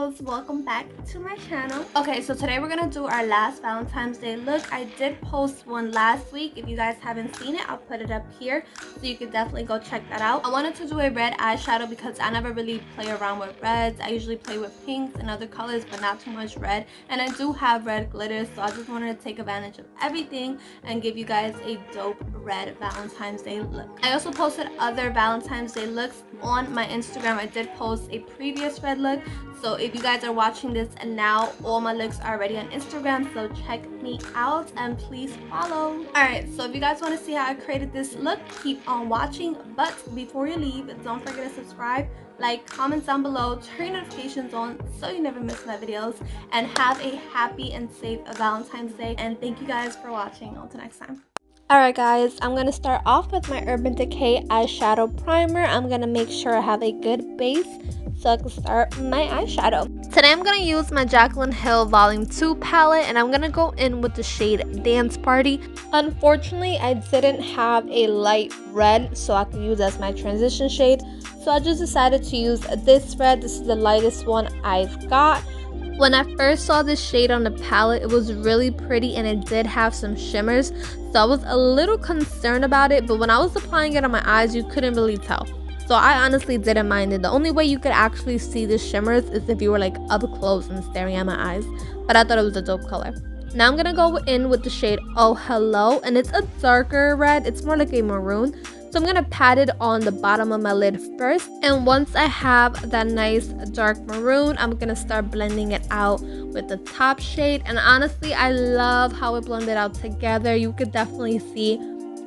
girls, welcome back to my channel. Okay, so today we're gonna do our last Valentine's Day look. I did post one last week. If you guys haven't seen it, I'll put it up here so you can definitely go check that out. I wanted to do a red eyeshadow because I never really play around with reds. I usually play with pinks and other colors, but not too much red, and I do have red glitter, so I just wanted to take advantage of everything and give you guys a dope red Valentine's Day look. I also posted other Valentine's Day looks on my Instagram. I did post a previous red look, so if you guys are watching this and now, all my looks are already on Instagram, so check me out and please follow. Alright, so if you guys want to see how I created this look, keep on watching, but before you leave, don't forget to subscribe, like, comment down below, turn your notifications on so you never miss my videos, and have a happy and safe Valentine's Day, and thank you guys for watching. Until next time. Alright guys, I'm going to start off with my Urban Decay eyeshadow primer. I'm going to make sure I have a good base so I can start my eyeshadow. Today I'm going to use my Jaclyn Hill Volume 2 palette, and I'm going to go in with the shade Dance Party. Unfortunately, I didn't have a light red so I could use as my transition shade, so I just decided to use this red. This is the lightest one I've got. When I first saw this shade on the palette, it was really pretty and it did have some shimmers, so I was a little concerned about it, but when I was applying it on my eyes, you couldn't really tell. So I honestly didn't mind it. The only way you could actually see the shimmers is if you were like up close and staring at my eyes, but I thought it was a dope color. Now I'm gonna go in with the shade Oh Hello, and it's a darker red. It's more like a maroon. So I'm going to pat it on the bottom of my lid first, and once I have that nice dark maroon, I'm going to start blending it out with the top shade. And honestly, I love how it blended out together. You could definitely see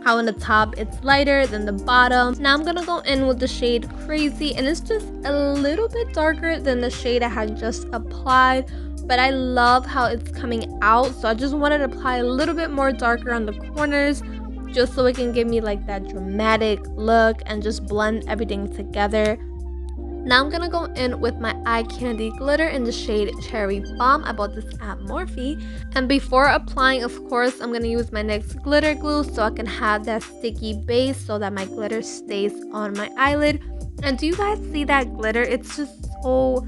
how in the top it's lighter than the bottom. Now I'm going to go in with the shade Crazy, and it's just a little bit darker than the shade I had just applied, but I love how it's coming out. So I just wanted to apply a little bit more darker on the corners, just so it can give me like that dramatic look and just blend everything together. Now I'm gonna go in with my eye candy glitter in the shade Cherry Bomb. I bought this at Morphe, and before applying, of course, I'm gonna use my NYX glitter glue so I can have that sticky base so that my glitter stays on my eyelid. And do you guys see that glitter? It's just so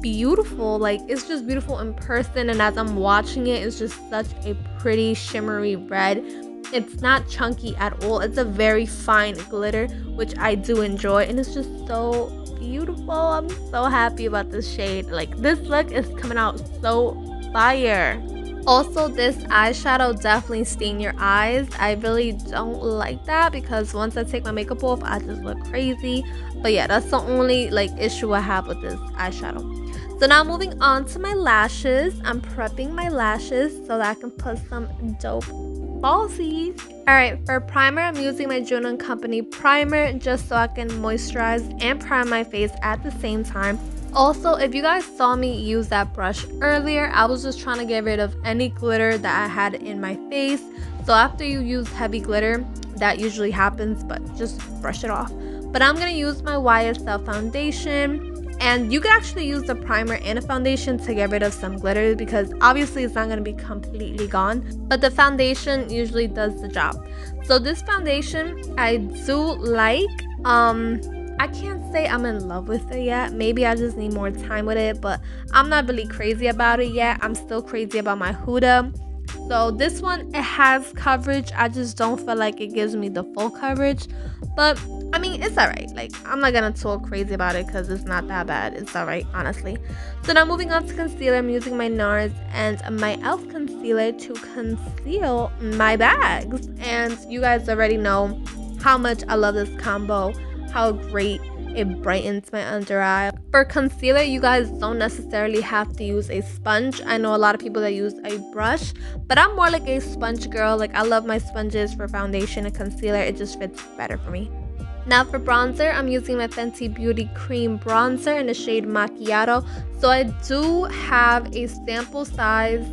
beautiful. Like, it's just beautiful in person, and as I'm watching it, it's just such a pretty shimmery red. It's not chunky at all. It's a very fine glitter, which I do enjoy, and it's just so beautiful. I'm so happy about this shade. Like, this look is coming out so fire. Also, this eyeshadow definitely stain your eyes. I really don't like that because once I take my makeup off, I just look crazy. But yeah, that's the only like issue I have with this eyeshadow. So now moving on to my lashes. I'm prepping my lashes so that I can put some dope falsies. Alright, for primer, I'm using my Juno Company primer just so I can moisturize and prime my face at the same time. Also, if you guys saw me use that brush earlier, I was just trying to get rid of any glitter that I had in my face. So after you use heavy glitter, that usually happens, but just brush it off. But I'm going to use my YSL Foundation. And you can actually use the primer and a foundation to get rid of some glitter because obviously it's not going to be completely gone, but the foundation usually does the job. So this foundation I do like. I can't say I'm in love with it yet. Maybe I just need more time with it, but I'm not really crazy about it yet. I'm still crazy about my Huda. So this one, it has coverage. I just don't feel like it gives me the full coverage, but I mean, it's alright. Like, I'm not gonna talk crazy about it because it's not that bad. It's alright, honestly. So now moving on to concealer, I'm using my Nars and my Elf concealer to conceal my bags. And you guys already know how much I love this combo, how great it brightens my under eye. For concealer, you guys don't necessarily have to use a sponge. I know a lot of people that use a brush, but I'm more like a sponge girl. Like, I love my sponges for foundation and concealer. It just fits better for me. Now for bronzer, I'm using my Fenty Beauty cream bronzer in the shade Macchiato. So I do have a sample size,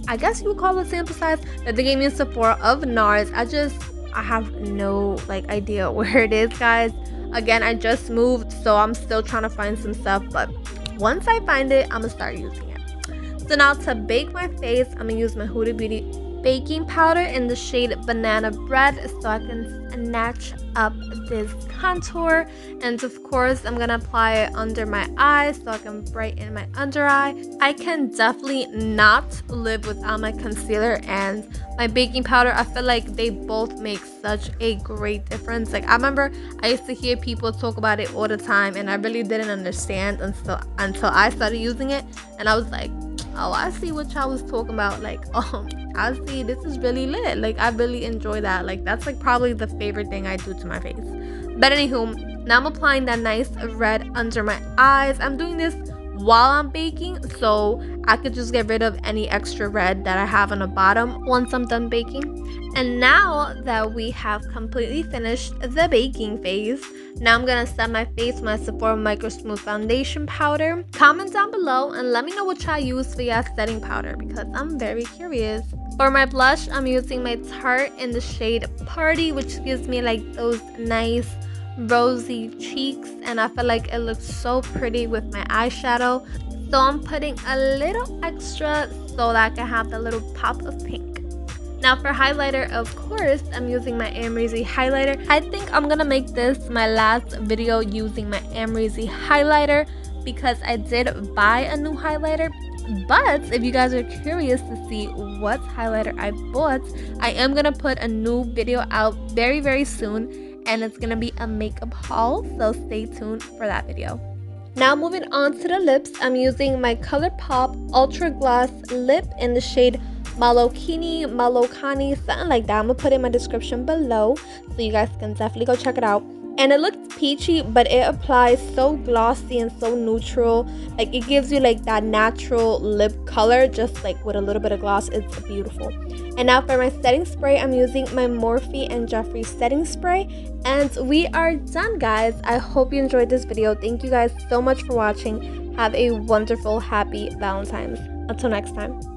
I guess you would call it sample size, that they gave me in Sephora of Nars. I have no like idea where it is, guys. Again, I just moved, so I'm still trying to find some stuff, but once I find it, I'm gonna start using it. So now to bake my face, I'm gonna use my Huda Beauty baking powder in the shade Banana Bread so I can snatch up this contour. And of course, I'm gonna apply it under my eyes so I can brighten my under eye. I can definitely not live without my concealer and my baking powder. I feel like they both make such a great difference. Like, I remember I used to hear people talk about it all the time, and I really didn't understand until I started using it, and I was like, oh, I see what y'all was talking about. Like, oh, I see, this is really lit. Like, I really enjoy that. Like, that's like probably the favorite thing I do to my face. But anywho, now I'm applying that nice red under my eyes. I'm doing this while I'm baking so I could just get rid of any extra red that I have on the bottom once I'm done baking. And now that we have completely finished the baking phase, now I'm gonna set my face with my Sephora Microsmooth foundation powder. Comment down below and let me know what y'all use for your setting powder because I'm very curious. For my blush, I'm using my Tarte in the shade Party, which gives me like those nice rosy cheeks, and I feel like it looks so pretty with my eyeshadow. So I'm putting a little extra so that I can have the little pop of pink. Now for highlighter, of course, I'm using my Amrezy highlighter. I think I'm gonna make this my last video using my Amrezy highlighter because I did buy a new highlighter. But if you guys are curious to see what highlighter I bought, I am gonna put a new video out very, very soon, and it's gonna be a makeup haul, so stay tuned for that video. Now moving on to the lips, I'm using my Colourpop Ultra Gloss Lip in the shade milokini, something like that. I'm gonna put it in my description below so you guys can definitely go check it out. And it looks peachy, but it applies so glossy and so neutral. Like, it gives you like that natural lip color just like with a little bit of gloss. It's beautiful. And now for my setting spray, I'm using my Morphe and Jeffree setting spray. And we are done, guys. I hope you enjoyed this video. Thank you guys so much for watching. Have a wonderful, happy Valentine's. Until next time.